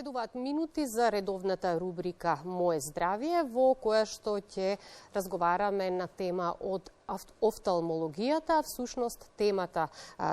Следуваат минути за редовната рубрика Моje здравје, во која што ќе разговараме на тема од офталмологијата. Всушност, темата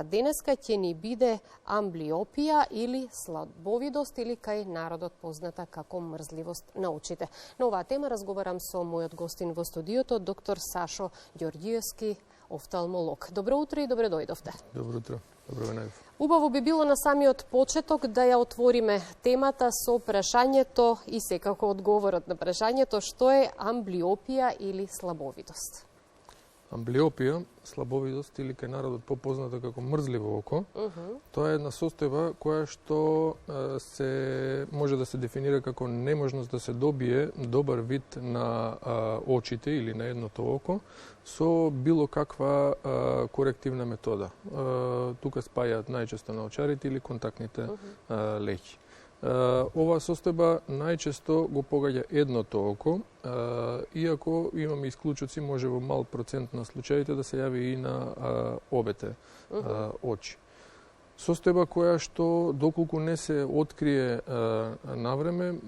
денеска ќе ни биде амблиопија или слабовидост, или кај народот позната како мрзливост на очите. На оваа тема разговарам со мојот гостин во студиото, доктор Сашо Ѓорѓиевски, офталмолог. Добро утро и добре дојдовте. Добро утро. Добро ве најдов. Убаво би било на самиот почеток да ја отвориме темата со прашањето и секако одговорот на прашањето што е амблиопија или слабовидост. Амблиопија, слабовидост или кај народот попозната како мрзливо око, тоа е една состојба која што може да се дефинира како неможност да се добие добар вид на очите или на едното око со било каква корективна метода. Тука спајаат најчесто наочарите или контактните леќи. Оваа состојба најчесто го погаѓа едното око, иако имаме исклучоци, може во мал процент на случаите да се јави и на обете очи. Состојба која што доколку не се открие навреме,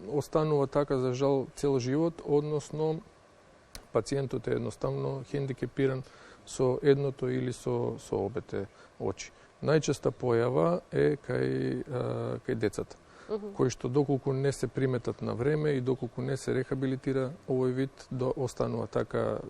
останува така за жал цел живот, односно пациентот е едноставно хендикепиран со едното или со обете очи. Најчеста појава е кај децата, кои што доколку не се приметат на време и доколку не се рехабилитира овој вид, останува така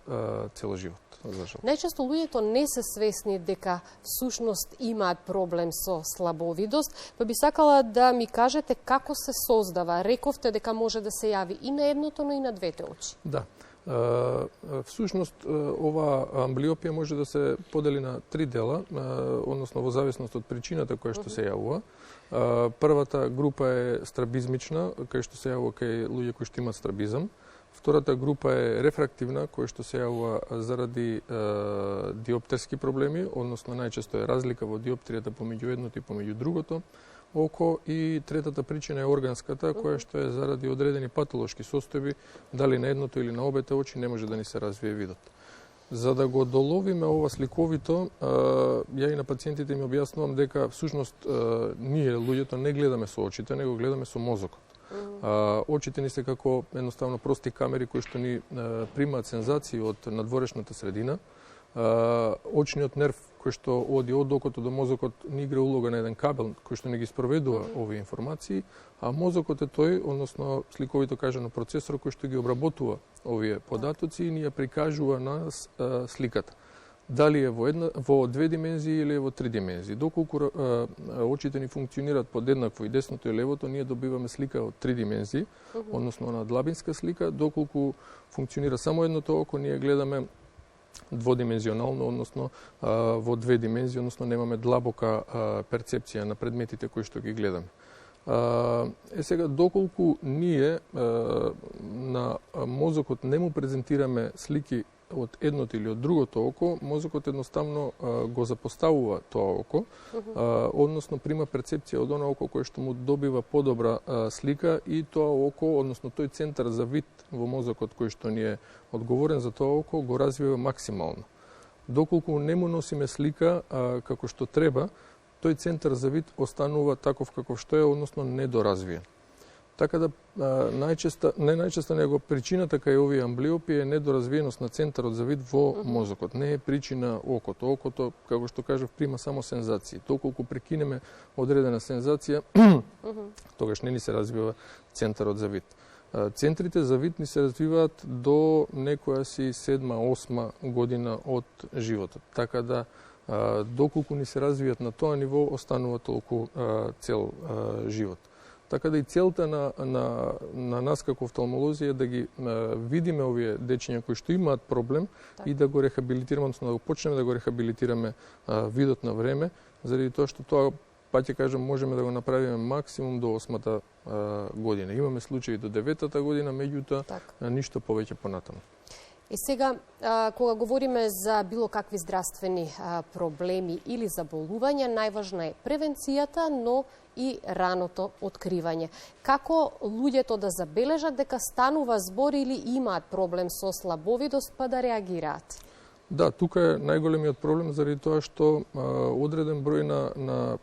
цел живот. Најчесто луѓето не се свесни дека всушност имаат проблем со слабовидост, па би сакала да ми кажете како се создава. Рековте дека може да се јави и на едното, но и на двете очи. Да. Всушност, оваа амблиопија може да се подели на три дела, односно во зависност од причината која што се јавува. Првата група е страбизмична, кај што се јавува кај луѓе кои што имаат страбизам. Втората група е рефрактивна, која што се јавува заради диоптерски проблеми, односно најчесто е разлика во диоптријата помеѓу едното и помеѓу другото око, и третата причина е органската, која што е заради одредени патолошки состојби, дали на едното или на обете очи не може да ни се развие видот. За да го доловиме ова сликовито, ја и на пациентите им објаснувам дека всушност ние луѓето не гледаме со очите, него гледаме со мозокот. Очите ни се како едноставно прости камери кои што ни примаат сензации од надворешната средина. Очниот нерв кој што оди од окото до мозокот ни игра улога на еден кабел кој што ни ги спроведува овие информации, а мозокот е тој, односно сликовито кажано процесор кој што ги обработува овие податоци и ни ја прикажува на сликата. Дали е во две димензии или во три димензии. Доколку очите ни функционираат подеднакво и десното и левото, ние добиваме слика од три димензии, односно на длабинска слика. Доколку функционира само едното око, ние гледаме дводимензионално, односно во две димензии, односно немаме длабока перцепција на предметите кои што ги гледаме. Сега, доколку ние на мозокот не му презентираме слики од едното или од другото око, мозокот едноставно го запоставува тоа око, односно прима перцепција од она око кое што му добива подобра слика, и тоа око, односно тој центар за вид во мозокот кој што ни е одговорен за тоа око, го развива максимално. Доколку не му носиме слика како што треба, тој центар за вид останува таков каков што е, односно недоразвиен. Така да најчеста него причината кај овие амблиопија е недоразвиеност на центарот за вид во мозокот. Не е причина окото. Окото, како што кажав, прима само сензации. Доколку прекинеме одредена сензација, тогаш не ни се развива центарот за вид. Центрите за вид ни се развиваат до некоја си 7-8 година од животот. Така да доколку ни се развијат на тоа ниво, останува толку цел живот. Така да и целта на нас како офталмолози е да ги видиме овие дечиња кои што имаат проблем и да го рехабилитираме, односно да го почнеме да го рехабилитираме видот на време, заради тоа што тоа, па ќе кажам, можеме да го направиме максимум до 8-та година. Имаме случаи до 9-та година, меѓутоа ништо повеќе понатаму. И сега, кога говориме за било какви здравствени проблеми или заболувања, најважна е превенцијата, но и раното откривање. Како луѓето да забележат дека станува збор или имаат проблем со слабовидост, па да реагираат? Да, тука е најголемиот проблем заради тоа што одреден број на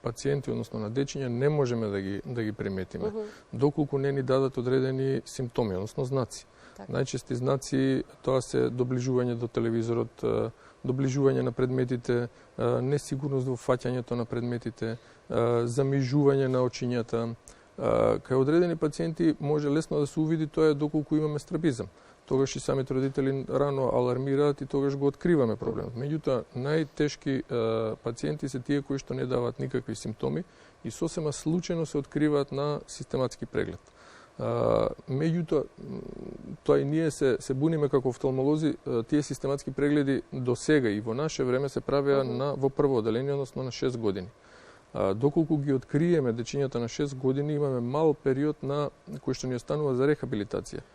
пациенти, односно на дечиња, не можеме да ги приметиме, доколку не ни дадат одредени симптоми, односно знаци. Најчести знаци тоа се доближување до телевизорот, доближување на предметите, несигурност во фаќањето на предметите, замижување на очињата. Кај одредени пациенти може лесно да се увиди тоа доколку имаме страбизам. Тогаш и самите родители рано алармираат и тогаш го откриваме проблемот. Меѓутоа, најтешки пациенти се тие кои што не дават никакви симптоми и сосема случајно се откриваат на систематски преглед. Меѓутоа, тоа и ние се буниме како офталмолози, тие систематски прегледи до сега и во наше време се правеа во прво оделение, односно на 6 години. Доколку ги откриеме дечињата на 6 години, имаме мал период на кој што ни останува за рехабилитација.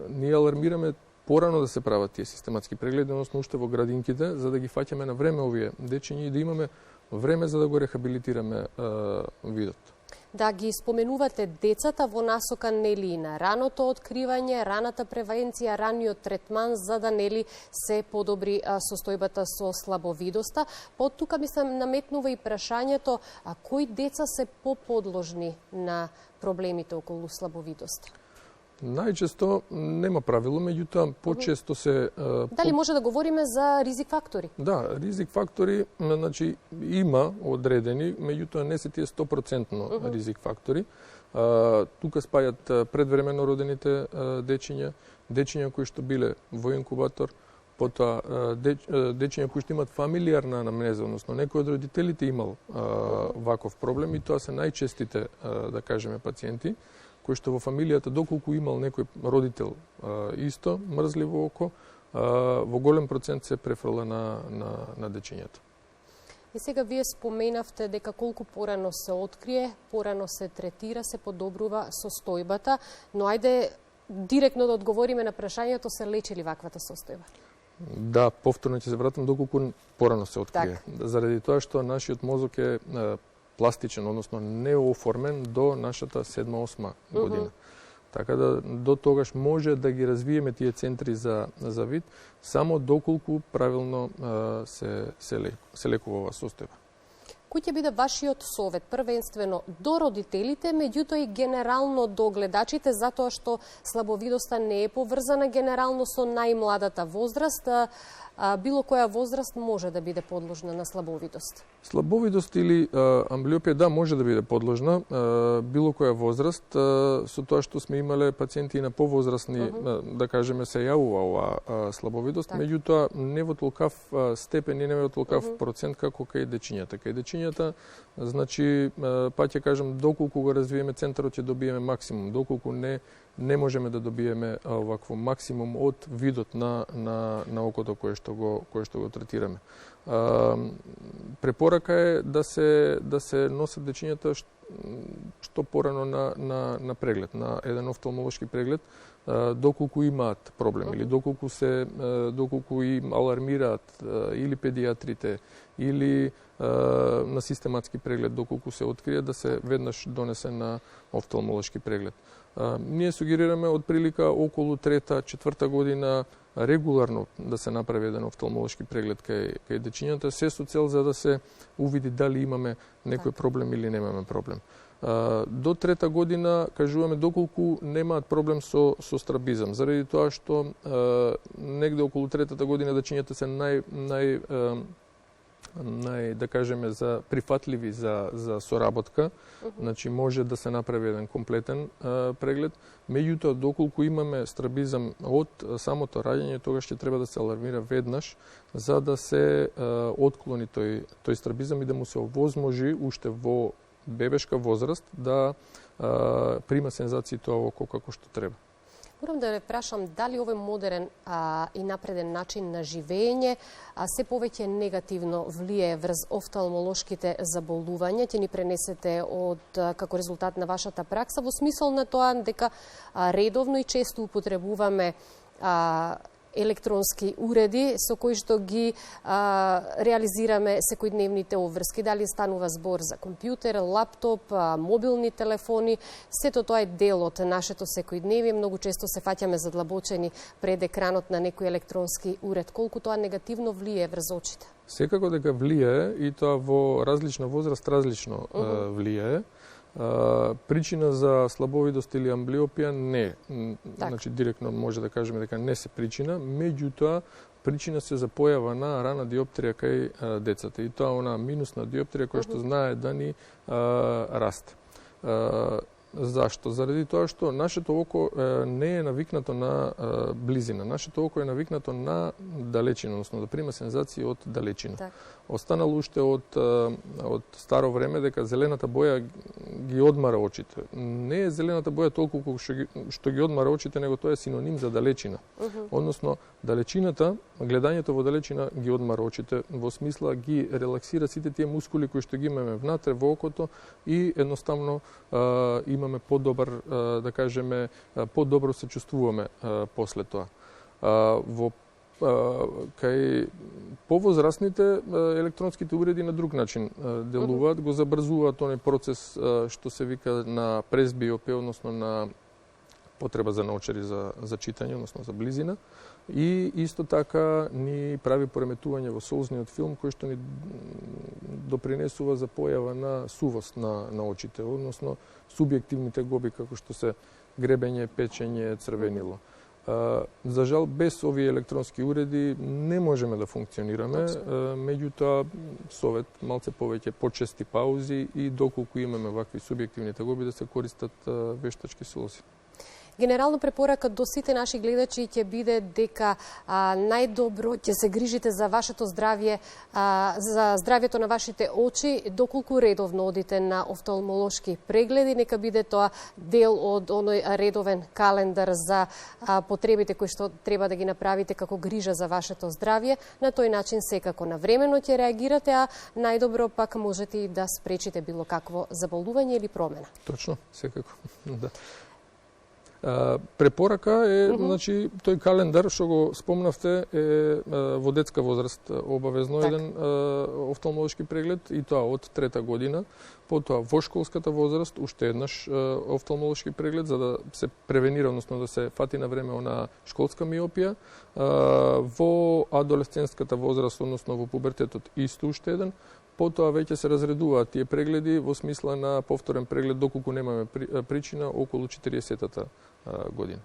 Ние алармираме порано да се прават тие систематски прегледи, односно уште во градинките, за да ги фаќаме на време овие дечиња и да имаме време за да го рехабилитираме видот. Да ги споменувате децата во насока нели на раното откривање, раната превенција, раниот третман за да нели се подобри состојбата со слабовидоста. Под тука ми се наметнува и прашањето кои деца се поподложни на проблемите околу слабовидост? Најчесто нема правило, меѓутоа почесто се... Дали може да говориме за ризик фактори? Да, ризик фактори, значи, има одредени, меѓутоа не се тие 100% ризик фактори. Тука спајат предвремено родените дечиња кои што биле во инкубатор, потоа дечиња кои што имат фамилиарна анамнеза, односно некој од родителите имал ваков проблем и тоа се најчестите, да кажеме, пациенти, кој што во фамилијата, доколку имал некој родител исто, мрзливо око, во голем процент се префрла на дечињата. И сега вие споменавте дека колку порано се открие, порано се третира, се подобрува состојбата, но ајде директно да одговориме на прашањето, се лечи ли ваквата состојба? Да, повторно ќе се вратам доколку порано се открие. Заради тоа што нашиот мозок е пластичен, односно неоформен до нашата 7-8 година. Така да до тогаш може да ги развиеме тие центри за вид, само доколку правилно се лекува оваа состојба. Кој ќе биде вашиот совет, првенствено до родителите, меѓутоа и генерално до гледачите, затоа што слабовидоста не е поврзана генерално со најмладата возраст, било која возраст може да биде подложна на слабовидост? Слабовидост или амблиопија, да, може да биде подложна, било која возраст, со тоа што сме имале пациенти на повозрастни, да кажеме, се јавува оваа слабовидост, меѓутоа не во толкав степен и не во толкав процент како кај дечињата. Кај дечињата, значи, па ќе кажем, доколку го развиеме центарот ќе добиеме максимум, доколку не можеме да добиеме овакво максимум од видот на окото кое што го третираме. Препорака е да се носат дечињата што порано на преглед, на еден офталмолошки преглед, доколку имаат проблем или доколку им алармираат или педиатрите или на систематски преглед, доколку се открие, да се веднаш донесе на офталмолошки преглед. Ние сугерираме од прилика околу 3-4 година регуларно да се направи еден офталмолошки преглед кај дечињата, се со цел за да се увиди дали имаме некој проблем или немаме проблем. До 3-та година кажуваме доколку немаат проблем со страбизам, заради тоа што негде околу 3-та година дечињата се да кажеме, за прифатливи за соработка, значи може да се направи еден комплетен преглед. Меѓутоа, доколку имаме страбизам од самото раѓање, тогаш ќе треба да се алармира веднаш за да се отклони тој страбизам и да му се овозможи уште во бебешка возраст да прима сензации тоа око како што треба. Морам да ве прашам дали овој модерен и напреден начин на живење се повеќе негативно влијае врз офталмолошките заболувања, ќе ни пренесете како резултат на вашата пракса, во смисол на тоа дека редовно и често употребуваме електронски уреди со кои што ги реализираме секојдневните обврски. Дали станува збор за компјутер, лаптоп, мобилни телефони, сето тоа е дел од нашето секојдневие. Многу често се фаќаме задлабочени пред екранот на некој електронски уред. Колку тоа негативно влие врз очите? Секако дека влие, и тоа во различна возраст различно влие. Причина за слабовидост или амблиопија не. Значи, директно може да кажеме дека не се причина, меѓутоа, причина се за појава на рана диоптрија кај децата. И тоа она минусна диоптрија која што знае да ни расте. Зашто? Заради тоа што нашето око не е навикнато на близина. Нашето око е навикнато на далечина, односно да прима сензации од далечина. Так. Останало уште од старо време дека зелената боја ги одмара очите. Не е зелената боја толку колку што ги одмара очите, него тоа е синоним за далечина. Односно, далечината, гледањето во далечина ги одмара очите, во смисла ги релаксира сите тие мускули кои што ги имаме внатре во окото и едноставно имаме подобар, да кажеме, подобро се чувствуваме после тоа. Во кај повозрастните електронските уреди на друг начин делуваат, го забрзуваат тој процес што се вика на презбиопија, односно на потреба за наочари за читање, односно за близина. И исто така ни прави пореметување во солзниот филм кој што ни допринесува за појава на сувост на очите, односно субјективните гоби како што се гребење, печење, црвенило. За жал, без овие електронски уреди не можеме да функционираме, меѓутоа совет малце повеќе почести паузи и доколку имаме вакви субјективните гоби да се користат вештачки солзи. Генерално препорака до сите наши гледачи ќе биде дека најдобро ќе се грижите за вашето здравје, за здравјето на вашите очи, доколку редовно одите на офталмолошки прегледи, нека биде тоа дел од оној редовен календар за потребите кои што треба да ги направите како грижа за вашето здравје. На тој начин секако навремено ќе реагирате, а најдобро пак можете и да спречите било какво заболување или промена. Точно, секако. Да. Препорака е, значи, тој календар што го спомнавте е во детска возраст обавезно еден офталмолошки преглед и тоа од 3-та година, потоа во школската возраст уште еднаш офталмолошки преглед за да се превенира, односно да се фати на време она школска миопија, во адолесцентската возраст, односно во пубертетот исто уште еден. Потоа веќе се разредуваат тие прегледи во смисла на повторен преглед доколку немаме причина околу 40-та година.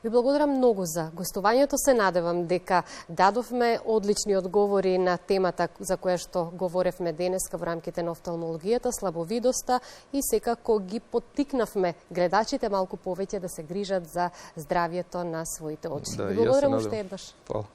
Ви благодарам многу за гостувањето. Се надевам дека дадовме одлични одговори на темата за која што говоревме денеска во рамките на офталмологијата, слабовидоста и секако ги поттикнавме гледачите малку повеќе да се грижат за здравјето на своите очи. Да, Ви благодарам уште еднаш. Фала.